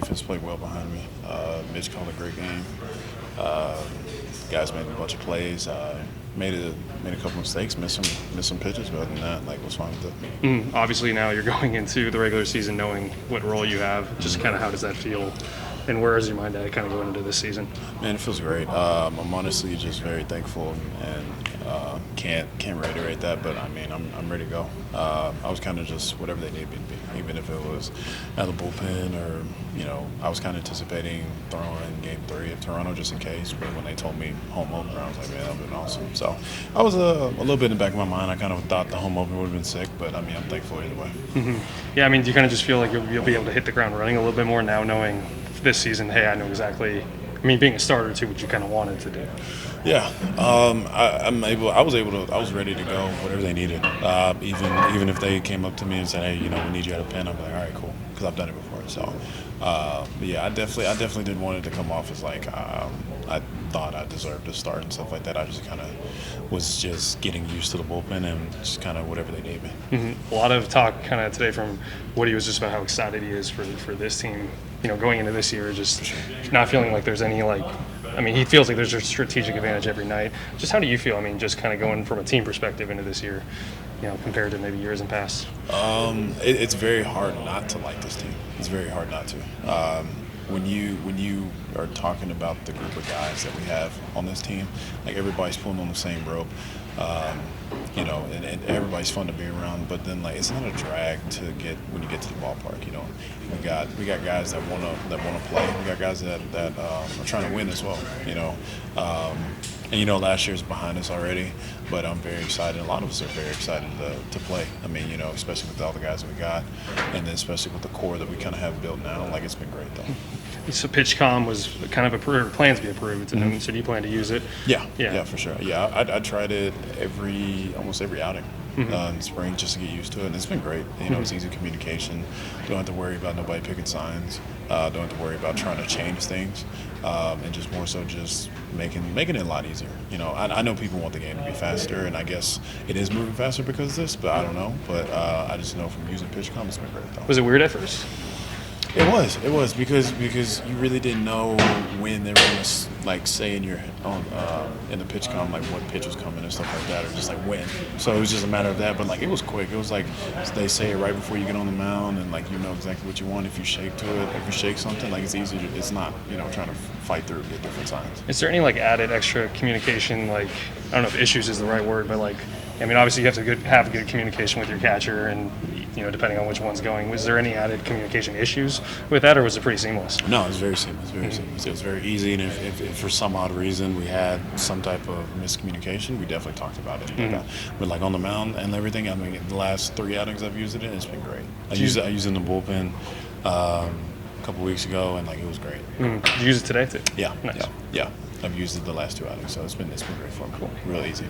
defense played well behind me. Mitch called a great game. Guys made a bunch of plays. Made a couple mistakes, missed some pitches, but other than that, like, was fine with it. Obviously, now you're going into the regular season knowing what role you have. Just kind of how does that feel, and where is your mind at kind of going into this season? Man, it feels great. I'm honestly just very thankful and can't reiterate that, but I mean, I'm ready to go. I was kind of just whatever they needed me to be, even if it was out of the bullpen or, I was kind of anticipating throwing Game 3 of Toronto just in case, but when they told me home opener, I was like, man, that would have been awesome. So I was a little bit in the back of my mind. I kind of thought the home opener would have been sick, but I mean, I'm thankful either way. Yeah, I mean, do you kind of just feel like you'll be able to hit the ground running a little bit more now, knowing this season, hey, I know exactly. I mean, being a starter too, what you kind of wanted to do. Yeah, I was ready to go, whatever they needed. Even if they came up to me and said, hey, we need you at a pen, I'm like, all right, cool, because I've done it before. So, yeah, I definitely didn't want it to come off as like I thought I deserved to start and stuff like that. I just kind of was just getting used to the bullpen and just kind of whatever they need me. A lot of talk kind of today from Woody was just about how excited he is for this team. Going into this year, just not feeling like there's any he feels like there's a strategic advantage every night. Just how do you feel? I mean, just kind of going from a team perspective into this year, compared to maybe years in past. It's very hard not to like this team. It's very hard not to. When you are talking about the group of guys that we have on this team, like everybody's pulling on the same rope, and everybody's fun to be around. But then, like, it's not a drag to get when you get to the ballpark. We got guys that want to play. We got guys that are trying to win as well. And last year's behind us already, but I'm very excited. A lot of us are very excited to play. I mean, especially with all the guys that we got, and then especially with the core that we kind of have built now. Like, it's been great though. So PitchCom was kind of approved, plans to be approved, and so do you plan to use it? Yeah, for sure. Yeah, I tried it almost every outing in spring just to get used to it, and it's been great. It's easy communication. Don't have to worry about nobody picking signs. Don't have to worry about trying to change things, and just more so just making it a lot easier. I know people want the game to be faster, and I guess it is moving faster because of this, but I don't know. But I just know from using PitchCom, it's been great though. Was it weird at first? It was because you really didn't know when they were going to say in your in the pitch com like what pitch was coming and stuff like that, or just like when. So it was just a matter of that. But like it was quick. It was like they say it right before you get on the mound, and like exactly what you want. If you shake to it, if you shake something, like it's easy. It's not trying to fight through get different signs. Is there any added extra communication? I don't know if issues is the right word, but obviously you have to have good communication with your catcher and. Depending on which one's going. Was there any added communication issues with that, or was it pretty seamless? No, it was very seamless. Seamless. It was very easy, and if for some odd reason we had some type of miscommunication, we definitely talked about it. But on the mound and everything, the last 3 outings I've used it in, it's been great. I used it in the bullpen a couple weeks ago, and it was great. Did you use it today too? Yeah. Nice. Yeah. I've used it the last 2 outings, so it's been great for me. Cool. Real easy.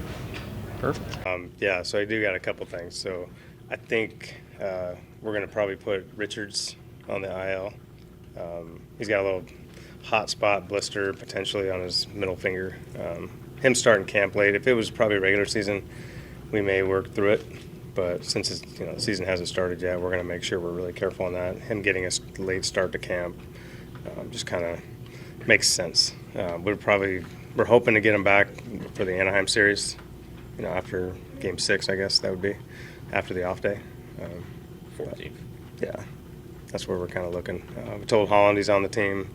Perfect. So I do got a couple things. So I think we're going to probably put Richards on the IL. He's got a little hot spot blister potentially on his middle finger. Him starting camp late. If it was probably regular season, we may work through it. But since the season hasn't started yet, we're going to make sure we're really careful on that. Him getting a late start to camp just kind of makes sense. We're hoping to get him back for the Anaheim series. After Game 6, I guess that would be after the off day. 14th. Yeah, that's where we're kind of looking. We told Holland he's on the team.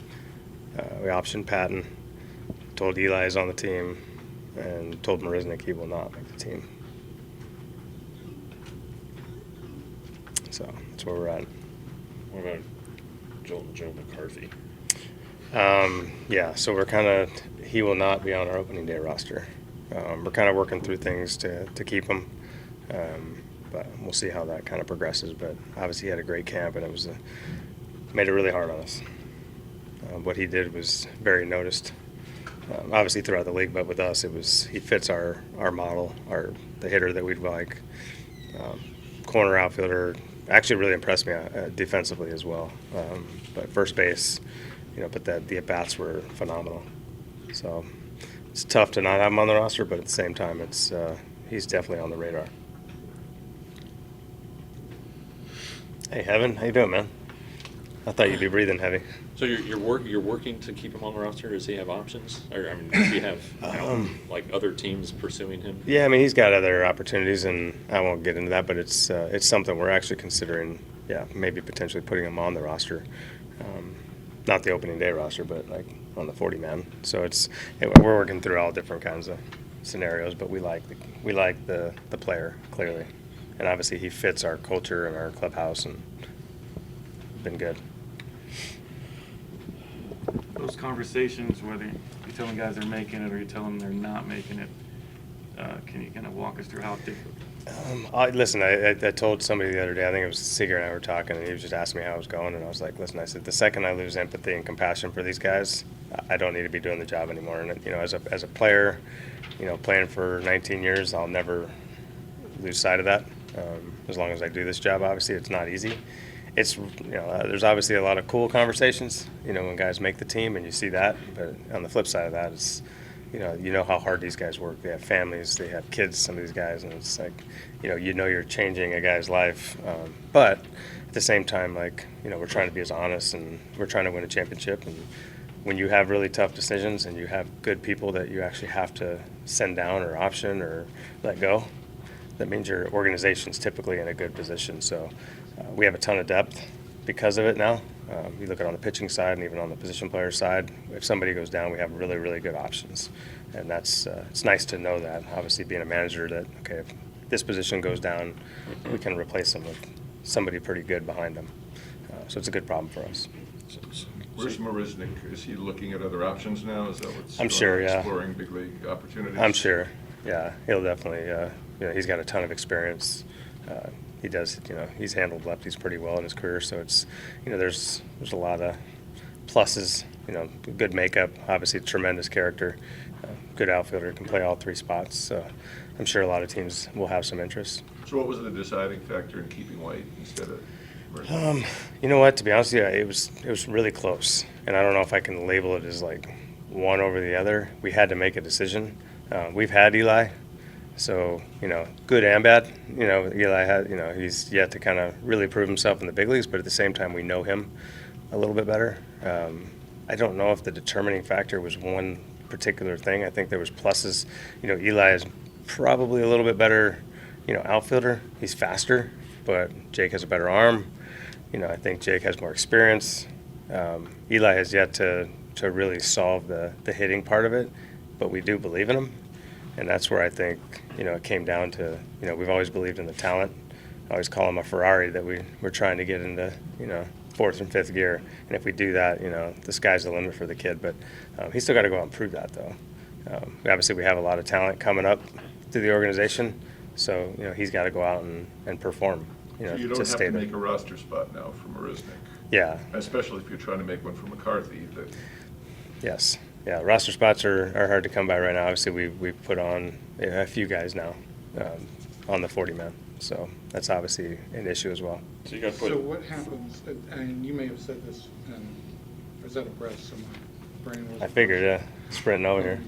We optioned Patton. Told Eli is on the team, and told Marisnik he will not make the team. So that's where we're at. What about Joe McCarthy? So we're he will not be on our opening day roster. We're kind of working through things to keep him. But we'll see how that kind of progresses. But obviously he had a great camp, and it made it really hard on us. What he did was very noticed, obviously throughout the league, but with us he fits our model, the hitter that we'd like. Corner outfielder, actually really impressed me defensively as well. But first base, but the at-bats were phenomenal. So it's tough to not have him on the roster, but at the same time, he's definitely on the radar. Hey, Heaven, how you doing, man? I thought you'd be breathing heavy. So you're working to keep him on the roster. Does he have options, or I mean, does he have like other teams pursuing him? Yeah, I mean, he's got other opportunities, and I won't get into that, but it's something we're actually considering. Yeah, maybe potentially putting him on the roster, not the opening day roster, but like on the 40-man. So we're working through all different kinds of scenarios, but we like the player clearly, and obviously he fits our culture and our clubhouse, and been good. Those conversations, whether you're telling guys they're making it or you're telling them they're not making it, can you kind of walk us through how different? Listen, I told somebody the other day, I think it was Seeger and I were talking, and he was just asking me how it was going, and I was like, listen, I said, the second I lose empathy and compassion for these guys, I don't need to be doing the job anymore. And, as a player, playing for 19 years, I'll never lose sight of that. As long as I do this job, obviously, it's not easy. It's, there's obviously a lot of cool conversations, when guys make the team and you see that, but on the flip side of that, it's, you know how hard these guys work. They have families, they have kids, some of these guys, and it's like, you're changing a guy's life. But at the same time, like, we're trying to be as honest, and we're trying to win a championship. And when you have really tough decisions and you have good people that you actually have to send down or option or let go, that means your organization's typically in a good position. So we have a ton of depth because of it now. You look at it on the pitching side and even on the position player side, if somebody goes down, we have really, really good options. And that's it's nice to know that, obviously being a manager, that, okay, if this position goes down, we can replace them with somebody pretty good behind them. So it's a good problem for us. Where's Marisnik? Is he looking at other options now? Is that what's I'm sure, yeah. Exploring big league opportunities? I'm sure, yeah. He'll definitely, he's got a ton of experience. He does, he's handled lefties pretty well in his career, so it's, there's a lot of pluses, good makeup, obviously tremendous character, good outfielder, can play all three spots, so I'm sure a lot of teams will have some interest. So what was the deciding factor in keeping White instead of Marisnik? You know what, to be honest with you, it was really close, and I don't know if I can label it as like one over the other. We had to make a decision. We've had Eli. So, good and bad. Eli had, he's yet to kind of really prove himself in the big leagues, but at the same time, we know him a little bit better. I don't know if the determining factor was one particular thing. I think there was pluses. Eli is probably a little bit better, outfielder. He's faster, but Jake has a better arm. I think Jake has more experience. Eli has yet to really solve the hitting part of it, but we do believe in him. And that's where I think, it came down to, we've always believed in the talent. I always call him a Ferrari that we're trying to get into, fourth and fifth gear. And if we do that, the sky's the limit for the kid. But he's still got to go out and prove that, though. Obviously, we have a lot of talent coming up through the organization. So, he's got to go out and perform, So you don't to have stay to there. make a roster spot now for Marisnik. Yeah. Especially if you're trying to make one for McCarthy. Yes. Yeah, roster spots are hard to come by right now. Obviously, we've put on a few guys now on the 40-man. So that's obviously an issue as well. So you got to put. So what happens, and you may have said this, or is that a breath? So my brain was. I figured, yeah, sprinting over here.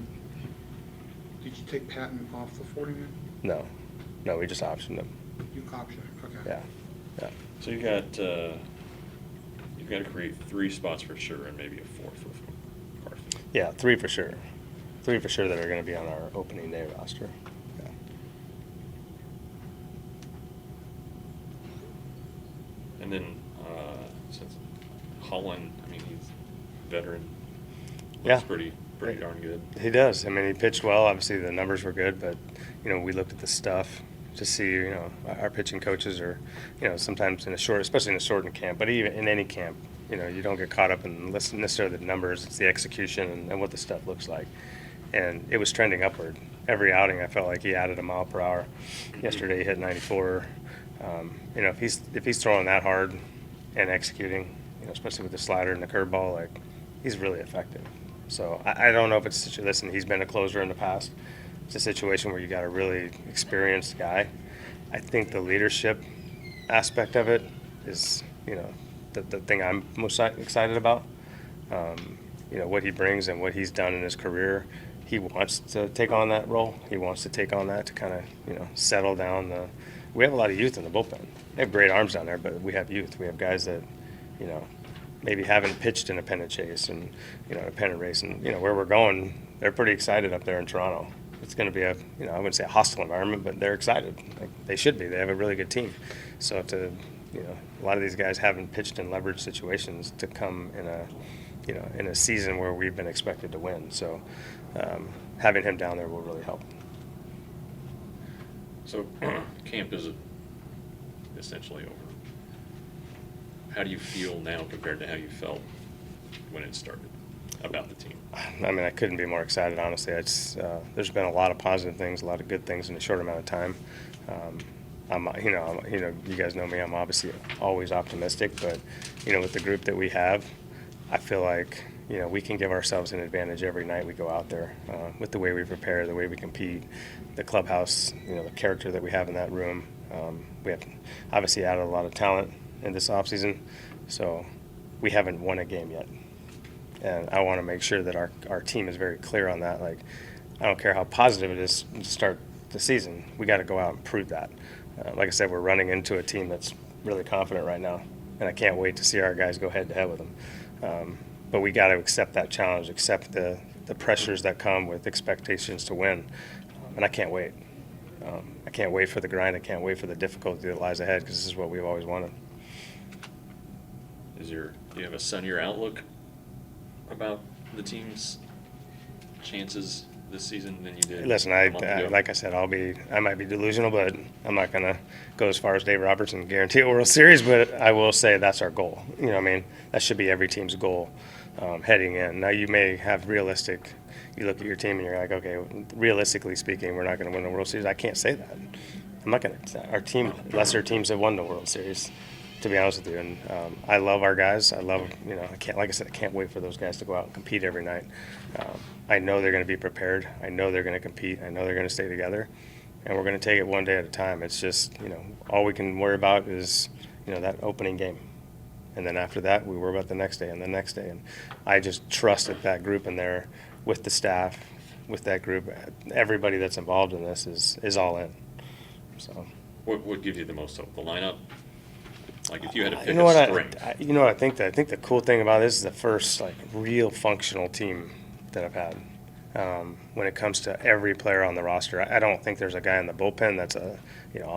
Did you take Patton off the 40-man? No, we just optioned him. You optioned, okay. Yeah. So you've got to create 3 spots for sure, and maybe a 4th for McCarthy. Yeah, 3 for sure. 3 for sure that are going to be on our opening day roster. Yeah. And then since Holland, I mean, he's veteran. Yeah. Looks pretty darn good. He does. I mean, he pitched well. Obviously, the numbers were good, but we looked at the stuff to see. Our pitching coaches are, sometimes especially in a shortened camp, but even in any camp, you don't get caught up in necessarily the numbers. It's the execution and what the stuff looks like. And it was trending upward. Every outing, I felt like he added a mile per hour. Yesterday, he hit 94. If he's throwing that hard and executing, especially with the slider and the curveball, like, he's really effective. So I don't know if it's listen, he's been a closer in the past. It's a situation where you got a really experienced guy. I think the leadership aspect of it is, the thing I'm most excited about. What he brings and what he's done in his career. He wants to take on that role. He wants to take on that to kind of, settle down we have a lot of youth in the bullpen. They have great arms down there, but we have youth. We have guys that, maybe haven't pitched in a pennant chase and, a pennant race. And, where we're going, they're pretty excited up there in Toronto. It's going to be I wouldn't say a hostile environment, but they're excited. Like, they should be. They have a really good team. So a lot of these guys haven't pitched in leverage situations to come in a season where we've been expected to win. So having him down there will really help. So camp is essentially over. How do you feel now compared to how you felt when it started about the team? I mean, I couldn't be more excited, honestly. There's been a lot of positive things, a lot of good things in a short amount of time. You guys know me. I'm obviously always optimistic, but with the group that we have, I feel like we can give ourselves an advantage every night we go out there with the way we prepare, the way we compete, the clubhouse, the character that we have in that room. We have obviously added a lot of talent in this offseason, so we haven't won a game yet. And I want to make sure that our team is very clear on that. Like, I don't care how positive it is to start the season, we got to go out and prove that. Like I said, we're running into a team that's really confident right now, and I can't wait to see our guys go head-to-head with them. But we got to accept that challenge, accept the pressures that come with expectations to win, and I can't wait. I can't wait for the grind. I can't wait for the difficulty that lies ahead, because this is what we've always wanted. Do you have a sunnier outlook about the team's chances this season than you did? Listen, a month ago? like I said, I might be delusional, but I'm not going to go as far as Dave Roberts and guarantee a World Series, but I will say that's our goal. That should be every team's goal heading in. Now, you may have realistic, you look at your team and you're like, okay, realistically speaking, we're not going to win the World Series. I can't say that. I'm not going to. Our team, lesser teams have won the World Series, to be honest with you. And I love our guys. I love, like I said, I can't wait for those guys to go out and compete every night. I know they're going to be prepared. I know they're going to compete. I know they're going to stay together. And we're going to take it one day at a time. It's just, all we can worry about is, that opening game. And then after that, we worry about the next day and the next day. And I just trust that group in there, with the staff, with that group, everybody that's involved in this is all in. So, What gives you the most hope? The lineup? Like, if you had to pick you know what a strength. I think the cool thing about this is the first real functional team that I've had. When it comes to every player on the roster, I don't think there's a guy in the bullpen that's a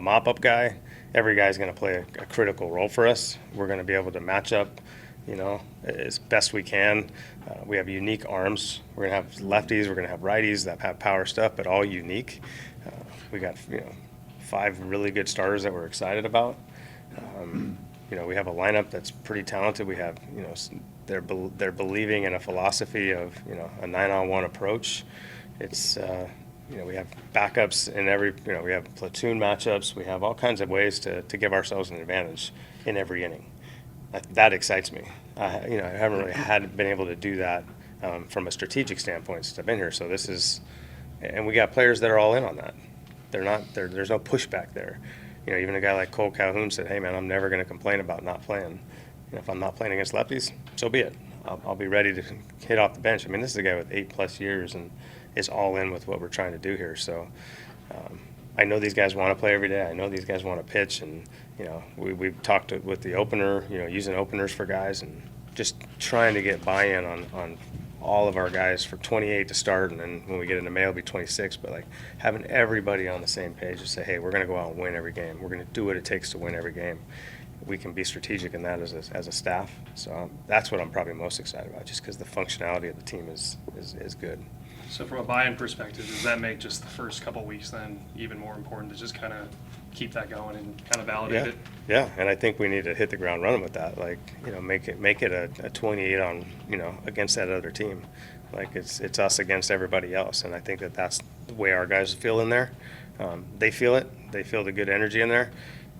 mop-up guy. Every guy's going to play a critical role for us. We're going to be able to match up, as best we can. We have unique arms. We're going to have lefties. We're going to have righties that have power stuff, but all unique. We got 5 really good starters that we're excited about. We have a lineup that's pretty talented. We have, they're believing in a philosophy of, a 9-on-1 approach. It's, we have backups in every, we have platoon matchups. We have all kinds of ways to give ourselves an advantage in every inning. That excites me. I haven't really been able to do that from a strategic standpoint since I've been here. So this is, and we got players that are all in on that. There's no pushback there. Even a guy like Cole Calhoun said, hey, man, I'm never going to complain about not playing. If I'm not playing against lefties, so be it. I'll be ready to hit off the bench. I mean, this is a guy with 8+ years and is all in with what we're trying to do here. So I know these guys want to play every day. I know these guys want to pitch. And, we've talked with the opener, using openers for guys and just trying to get buy-in on all of our guys for 28 to start, and then when we get into May, it'll be 26. But having everybody on the same page to say, hey, we're going to go out and win every game. We're going to do what it takes to win every game. We can be strategic in that as a staff. So that's what I'm probably most excited about, just because the functionality of the team is good. So from a buy-in perspective, does that make just the first couple weeks then even more important to just kind of keep that going and kind of validate it? Yeah, and I think we need to hit the ground running with that. Make it a 28 on, against that other team. It's us against everybody else, and I think that's the way our guys feel in there. They feel it. They feel the good energy in there,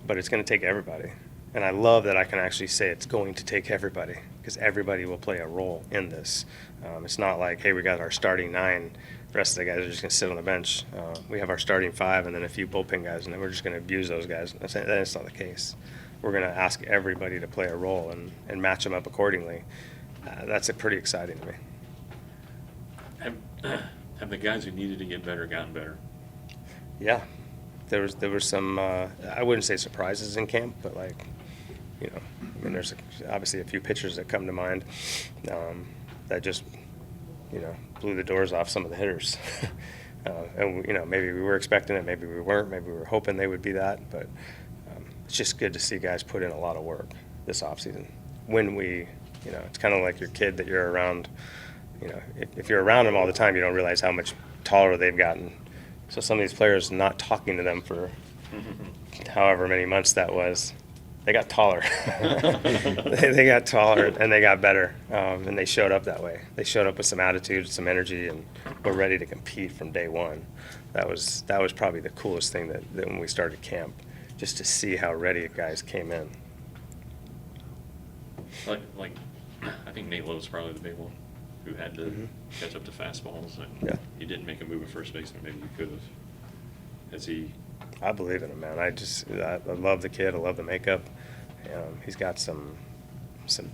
but it's going to take everybody. And I love that I can actually say it's going to take everybody, because everybody will play a role in this. It's not like, hey, we got our starting 9, the rest of the guys are just going to sit on the bench. We have our starting 5 and then a few bullpen guys, and then we're just going to abuse those guys. That's not the case. We're going to ask everybody to play a role and match them up accordingly. That's pretty exciting to me. Have the guys who needed to get better gotten better? Yeah. There was some, I wouldn't say surprises in camp, but I mean, there's obviously a few pitchers that come to mind that just, blew the doors off some of the hitters. And, maybe we were expecting it, maybe we weren't, maybe we were hoping they would be that, but it's just good to see guys put in a lot of work this offseason. When it's kind of like your kid that you're around, if you're around them all the time, you don't realize how much taller they've gotten. So some of these players, not talking to them for however many months that was, they got taller. they got taller and they got better, and they showed up that way. They showed up with some attitude, some energy, and were ready to compete from day one. That was probably the coolest thing that when we started camp, just to see how ready guys came in. Like I think Nate Lowe's probably the big one who had to catch up to fastballs, and Yeah. he didn't make a move at first base, but maybe he could have. Has he? I believe in him, man. I love the kid. I love the makeup. He's got some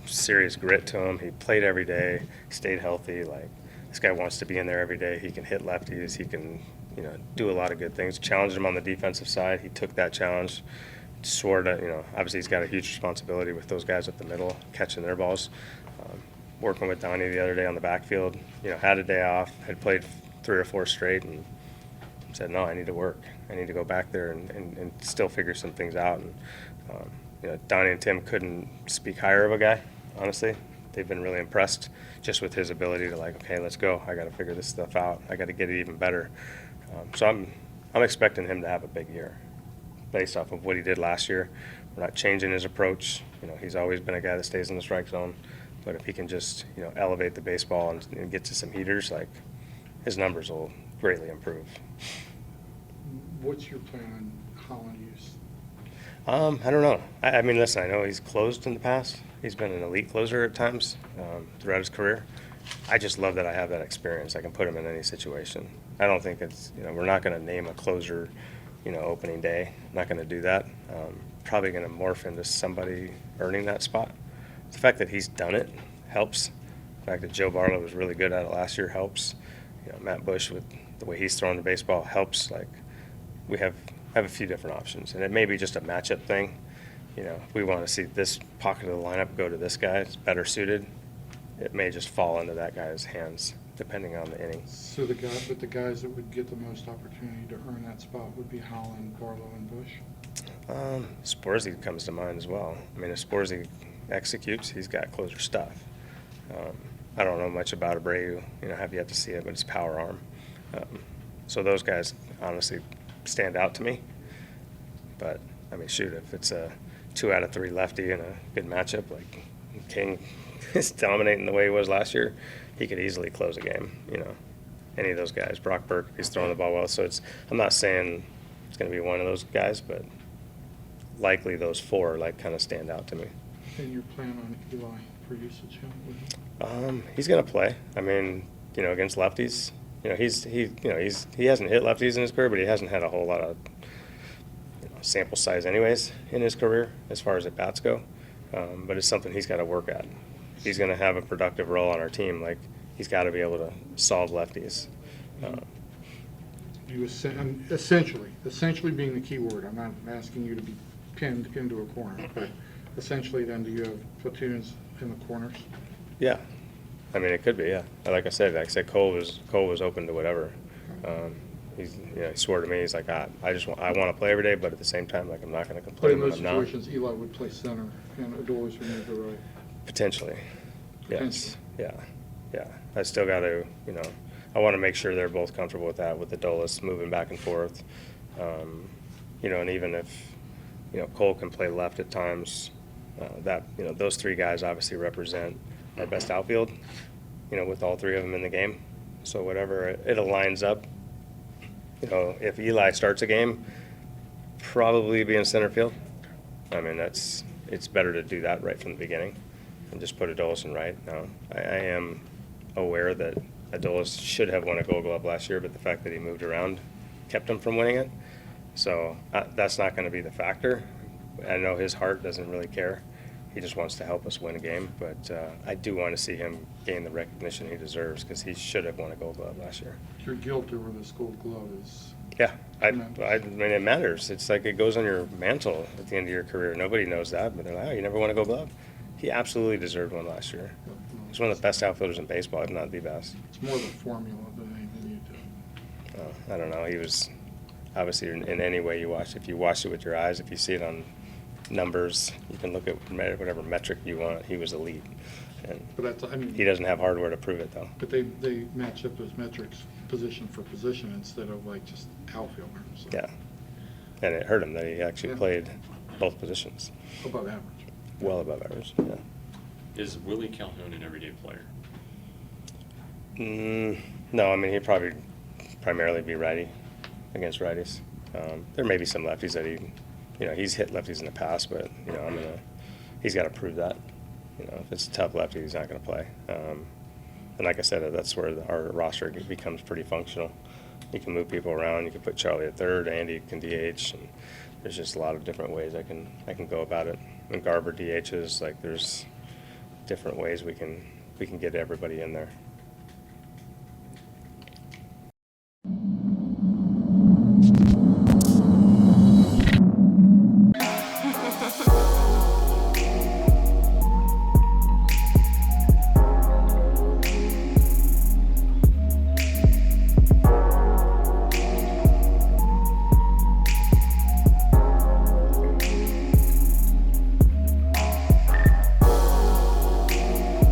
serious grit to him. He played every day, stayed healthy. Like, this guy wants to be in there every day. He can hit lefties. He can, do a lot of good things. Challenged him on the defensive side. He took that challenge. Swore to, obviously he's got a huge responsibility with those guys up the middle, catching their balls. Working with Donnie the other day on the backfield, had a day off, had played 3 or 4 straight, and said, no, I need to work. I need to go back there and still figure some things out. And Donnie and Tim couldn't speak higher of a guy, honestly. They've been really impressed just with his ability to, okay, let's go. I got to figure this stuff out. I got to get it even better. So I'm expecting him to have a big year based off of what he did last year. We're not changing his approach. He's always been a guy that stays in the strike zone. But if he can just, elevate the baseball and get to some heaters, his numbers will greatly improve. What's your plan on Holland use? I don't know. I mean, listen, I know he's closed in the past. He's been an elite closer at times throughout his career. I just love that I have that experience. I can put him in any situation. I don't think it's, we're not going to name a closer, opening day. Not going to do that. Probably going to morph into somebody earning that spot. The fact that he's done it helps. The fact that Joe Barlow was really good at it last year helps. Matt Bush, with the way he's throwing the baseball, helps. We have a few different options, and it may be just a matchup thing. If we want to see this pocket of the lineup go to this guy, it's better suited. It may just fall into that guy's hands, depending on the inning. So the guys that would get the most opportunity to earn that spot would be Holland, Barlow, and Bush? Sporzy comes to mind as well. I mean, if Sporzy executes, he's got closer stuff. I don't know much about Abreu, have yet to see it, but it's power arm. So those guys honestly stand out to me. But, I mean, shoot, if it's a 2 out of 3 lefty in a good matchup, like King is dominating the way he was last year, he could easily close a game, Any of those guys. Brock Burke, he's throwing the ball well. So I'm not saying it's going to be one of those guys, but likely those 4 kind of stand out to me. And your plan on Eli for usage? He's going to play. I mean, against lefties. He hasn't hit lefties in his career, but he hasn't had a whole lot of sample size anyways in his career as far as at bats go. But it's something he's got to work at. If he's going to have a productive role on our team, he's got to be able to solve lefties. Essentially being the key word. I'm not asking you to be pinned into a corner, but essentially then do you have platoons in the corners? Yeah. I mean, it could be, yeah. Like I said, Cole was open to whatever. He swore to me. He's like, I want to play every day, but at the same time, I'm not going to But complain in when those I'm not. situations, Eli would play center and Adolis would move to right. Potentially, yes, Potentially. yeah. I still got to, I want to make sure they're both comfortable with that, with Adolis moving back and forth. And even if, Cole can play left at times, those 3 guys obviously represent our best outfield, with all 3 of them in the game. So whatever it aligns up, if Eli starts a game, probably be in center field. I mean, it's better to do that right from the beginning and just put Adolis in right. Now, I am aware that Adolis should have won a Gold Glove last year, but the fact that he moved around kept him from winning it. So that's not going to be the factor. I know his heart doesn't really care. He just wants to help us win a game, but I do want to see him gain the recognition he deserves because he should have won a Gold Glove last year. Your guilt over this Gold Glove is Yeah, I mean, it matters. It's like it goes on your mantle at the end of your career. Nobody knows that, but they're like, oh, you never won a Gold Glove. He absolutely deserved one last year. He's one of the best outfielders in baseball, if not the best. It's more the formula than anything you do. I don't know. He was obviously in any way you watch. If you watch it with your eyes, if you see it on numbers, you can look at whatever metric you want. He was elite, and But that's, I mean. he doesn't have hardware to prove it though. But they match up those metrics position for position instead of like just outfielder. So Yeah, and it hurt him that he actually Yeah. played both positions, above average. well above average. Yeah. Is Willie Calhoun an everyday player? No, I mean he'd probably primarily be righty against righties. There may be some lefties that he's hit lefties in the past, but he's got to prove that. If it's a tough lefty, he's not going to play. And like I said, that's where our roster becomes pretty functional. You can move people around. You can put Charlie at third, Andy can DH, and there's just a lot of different ways I can go about it. When Garber DHs, like there's different ways we can get everybody in there.